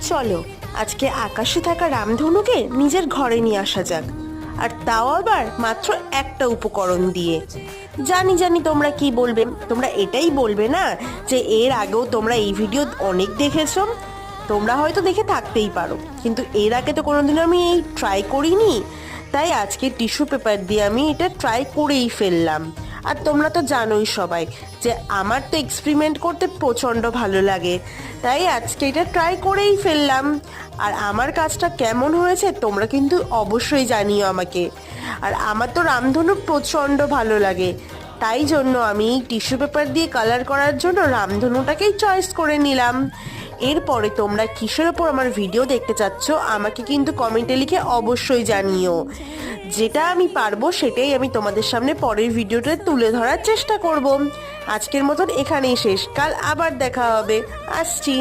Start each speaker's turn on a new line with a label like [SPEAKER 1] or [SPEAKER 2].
[SPEAKER 1] চলো আজকে আকাশে থাকা রামধনুকে নিজের ঘরে নিয়ে আসা যাক, আর তাও আবার মাত্র একটা উপকরণ দিয়ে। জানি জানি তোমরা কি বলবে, তোমরা এটাই বলবে না যে এর আগেও তোমরা এই ভিডিও অনেক দেখেছো। তোমরা হয়তো দেখে থাকতেই পারো, কিন্তু এর আগে তো কোনোদিন আমি এই ট্রাই করিনি। তাই আজকে টিস্যু পেপার দিয়ে আমি এটা ট্রাই করেই ফেললাম। আর তোমরা তো জানোই সবাই যে আমার তো এক্সপেরিমেন্ট করতে প্রচণ্ড ভালো লাগে, তাই আজকে এটা ট্রাই করেই ফেললাম। আর আমার কাজটা কেমন হয়েছে তোমরা কিন্তু অবশ্যই জানিও আমাকে। আর আমার তো রামধনু প্রচণ্ড ভালো লাগে, তাই জন্য আমি টিস্যু পেপার দিয়ে কালার করার জন্য রামধনুটাকেই চয়েস করে নিলাম। এরপরে তোমরা কিসের ওপর আমার ভিডিও দেখতে চাচ্ছ আমাকে কিন্তু কমেন্টে লিখে অবশ্যই জানিও। যেটা আমি পারবো সেটাই আমি তোমাদের সামনে পরের ভিডিওতে তুলে ধরার চেষ্টা করব। আজকের মতন এখানেই শেষ, কাল আবার দেখা হবে। আসছি।